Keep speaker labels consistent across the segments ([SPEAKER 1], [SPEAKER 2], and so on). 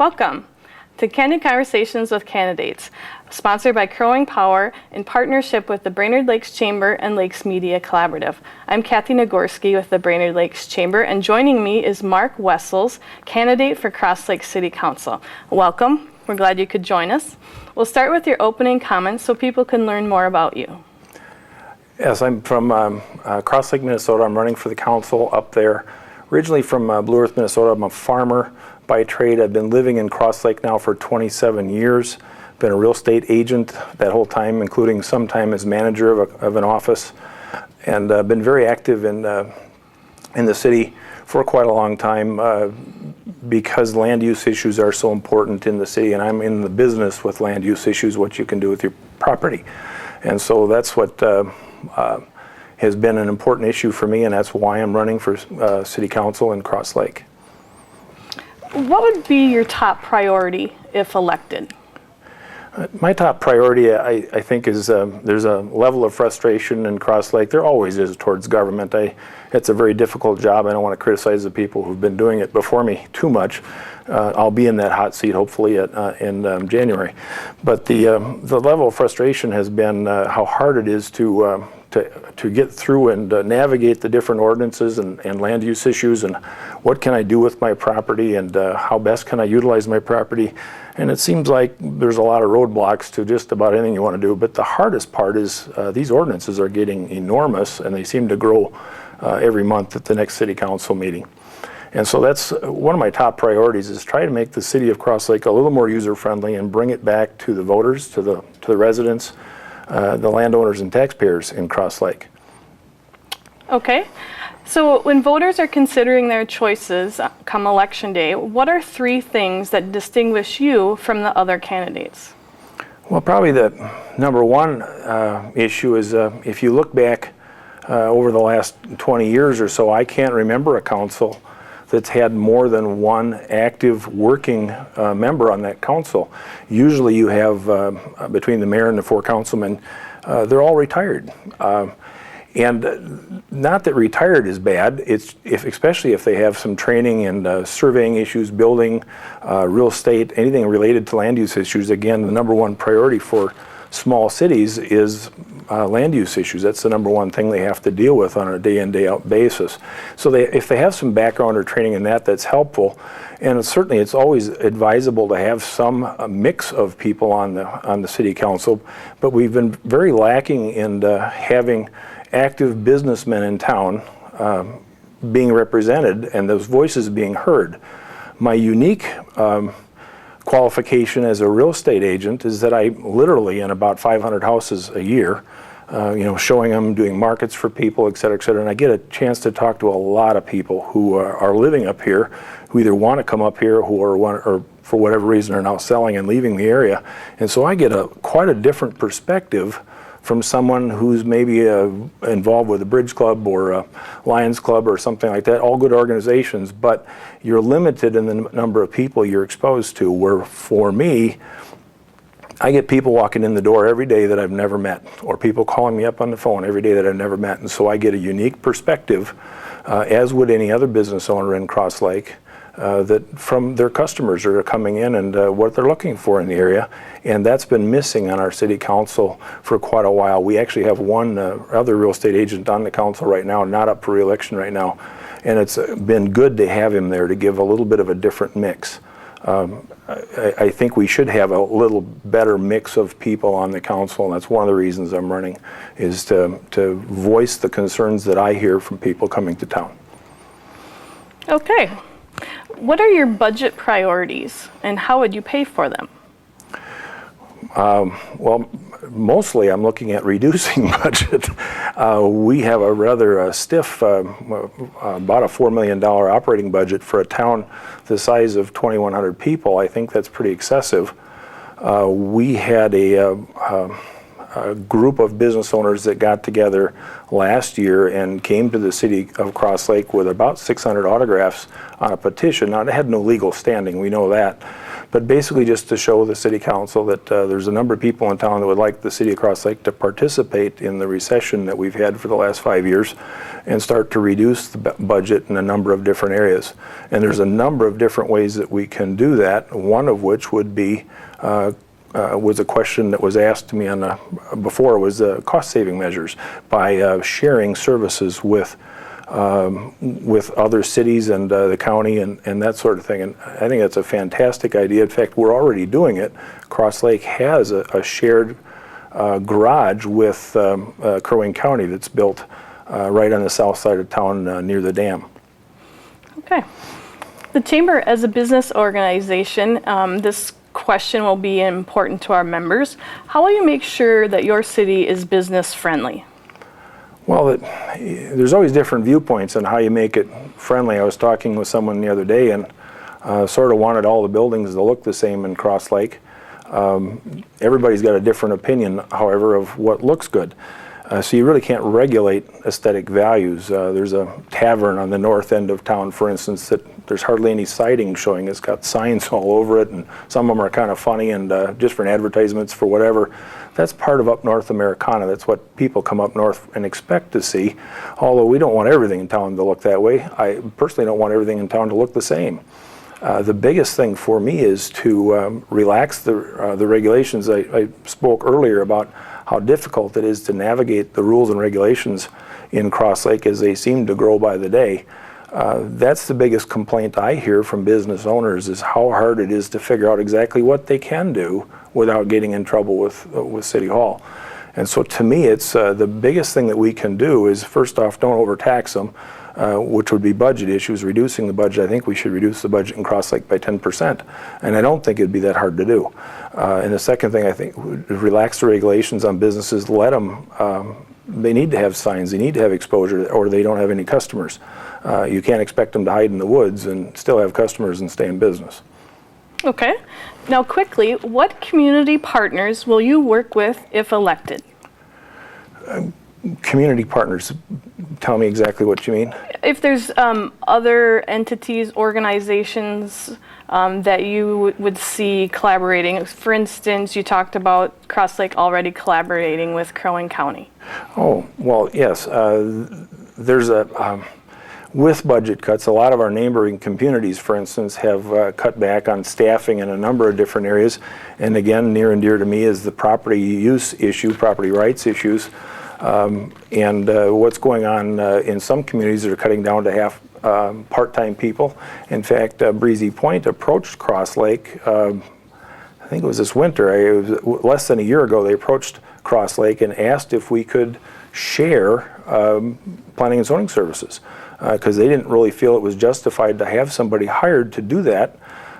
[SPEAKER 1] Welcome to Candid Conversations with Candidates, sponsored by Crowing Power in partnership with the Brainerd Lakes Chamber and Lakes Media Collaborative. I'm Kathy Nagorski with the Brainerd Lakes Chamber, and joining me is Mark Wessels, candidate for Cross Lake City Council. Welcome. We're glad you could join us. We'll start with your opening comments so people can learn more about you.
[SPEAKER 2] Yes, I'm from Cross Lake, Minnesota. I'm running for the council up there. Originally from Blue Earth, Minnesota. I'm a farmer by trade. I've been living in Cross Lake now for 27 years. Been a real estate agent that whole time, including some time as manager of an office, and been very active in the city for quite a long time because land use issues are so important in the city, and I'm in the business with land use issues, what you can do with your property. And so that's what has been an important issue for me, and that's why I'm running for city council in Cross Lake.
[SPEAKER 1] What would be your top priority if elected?
[SPEAKER 2] My top priority, I think, is there's a level of frustration in Cross Lake. There always is towards government. It's a very difficult job. I don't want to criticize the people who've been doing it before me too much. I'll be in that hot seat hopefully in January. But the level of frustration has been how hard it is to get through and navigate the different ordinances and land use issues, and what can I do with my property, and how best can I utilize my property. And it seems like there's a lot of roadblocks to just about anything you want to do, but the hardest part is these ordinances are getting enormous, and they seem to grow every month at the next city council meeting. And so that's one of my top priorities, is try to make the city of Cross Lake a little more user-friendly and bring it back to the voters, to the residents, the landowners and taxpayers in Cross Lake.
[SPEAKER 1] Okay, so when voters are considering their choices come election day, what are 3 things that distinguish you from the other candidates?
[SPEAKER 2] Well, probably the number one issue is if you look back over the last 20 years or so, I can't remember a council that's had more than one active working member on that council. Usually you have, between the mayor and the 4 councilmen, they're all retired. And not that retired is bad, especially if they have some training in surveying issues, building, real estate, anything related to land use issues. Again, the number one priority for small cities is land use issues. That's the number one thing they have to deal with on a day in, day out basis. So if they have some background or training in that, that's helpful. And certainly it's always advisable to have some mix of people on the city council, but we've been very lacking in having active businessmen in town being represented and those voices being heard. My unique qualification as a real estate agent is that I literally in about 500 houses a year, showing them, doing markets for people, et cetera, and I get a chance to talk to a lot of people who are living up here, who either want to come up here, or for whatever reason are now selling and leaving the area, and so I get quite a different perspective from someone who's maybe involved with a Bridge Club or a Lions Club or something like that, all good organizations, but you're limited in the number of people you're exposed to, where for me, I get people walking in the door every day that I've never met, or people calling me up on the phone every day that I've never met, and so I get a unique perspective, as would any other business owner in Cross Lake, that from their customers that are coming in and what they're looking for in the area. And that's been missing on our city council for quite a while. We actually have one other real estate agent on the council right now, not up for re-election right now, and it's been good to have him there to give a little bit of a different mix. I think we should have a little better mix of people on the council, and that's one of the reasons I'm running, is to voice the concerns that I hear from people coming to town.
[SPEAKER 1] Okay. What are your budget priorities, and how would you pay for them?
[SPEAKER 2] Well, mostly I'm looking at reducing budget. We have a rather stiff, about a $4 million operating budget for a town the size of 2,100 people. I think that's pretty excessive. We had a group of business owners that got together last year and came to the city of Cross Lake with about 600 autographs on a petition. Now, it had no legal standing, we know that, but basically just to show the city council that there's a number of people in town that would like the city of Cross Lake to participate in the recession that we've had for the last 5 years and start to reduce the budget in a number of different areas. And there's a number of different ways that we can do that, one of which would be was a question that was asked to me before, was cost saving measures by sharing services with other cities and the county and that sort of thing. And I think that's a fantastic idea. In fact, we're already doing it. Cross Lake has a shared garage with Crow Wing County that's built right on the south side of town near the dam.
[SPEAKER 1] Okay. The Chamber as a business organization, this question will be important to our members. How will you make sure that your city is business friendly?
[SPEAKER 2] Well, there's always different viewpoints on how you make it friendly. I was talking with someone the other day and sort of wanted all the buildings to look the same in Cross Lake. Everybody's got a different opinion, however, of what looks good. So you really can't regulate aesthetic values. There's a tavern on the north end of town, for instance, that there's hardly any siding showing. It's got signs all over it, and some of them are kind of funny and just for advertisements for whatever. That's part of up north Americana. That's what people come up north and expect to see, although we don't want everything in town to look that way. I personally don't want everything in town to look the same. The biggest thing for me is to relax the regulations. I spoke earlier about how difficult it is to navigate the rules and regulations in Cross Lake as they seem to grow by the day. That's the biggest complaint I hear from business owners, is how hard it is to figure out exactly what they can do without getting in trouble with City Hall. And so to me, it's the biggest thing that we can do is, first off, don't overtax them, which would be budget issues, reducing the budget. I think we should reduce the budget in Cross Lake by 10%. And I don't think it'd be that hard to do. And the second thing, I think, relax the regulations on businesses, let them, they need to have signs, they need to have exposure, or they don't have any customers. You can't expect them to hide in the woods and still have customers and stay in business.
[SPEAKER 1] Okay. Now quickly, what community partners will you work with if elected?
[SPEAKER 2] Community partners, tell me exactly what you mean.
[SPEAKER 1] If there's other entities, organizations that you would see collaborating. For instance, you talked about Cross Lake already collaborating with Crow Wing County.
[SPEAKER 2] Oh, well, yes. There's with budget cuts, a lot of our neighboring communities, for instance, have cut back on staffing in a number of different areas. And again, near and dear to me is the property use issue, property rights issues. And what's going on in some communities that are cutting down to half part-time people. In fact, Breezy Point approached Cross Lake, I think it was this winter, it was less than a year ago, they approached Cross Lake and asked if we could share planning and zoning services, because they didn't really feel it was justified to have somebody hired to do that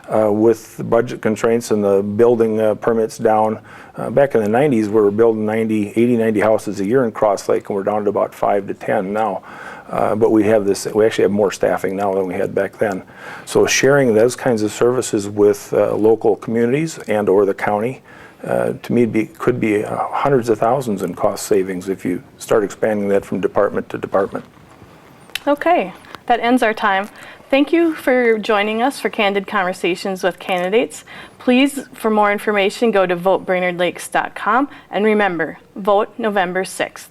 [SPEAKER 2] with the budget constraints and the building permits down. Back in the 90s, we were building 80, 90 houses a year in Cross Lake, and we're down to about 5 to 10 now. But we actually have more staffing now than we had back then. So sharing those kinds of services with local communities and or the county, to me, could be hundreds of thousands in cost savings if you start expanding that from department to department.
[SPEAKER 1] Okay, that ends our time. Thank you for joining us for Candid Conversations with Candidates. Please, for more information, go to votebrainerdlakes.com, and remember, vote November 6th.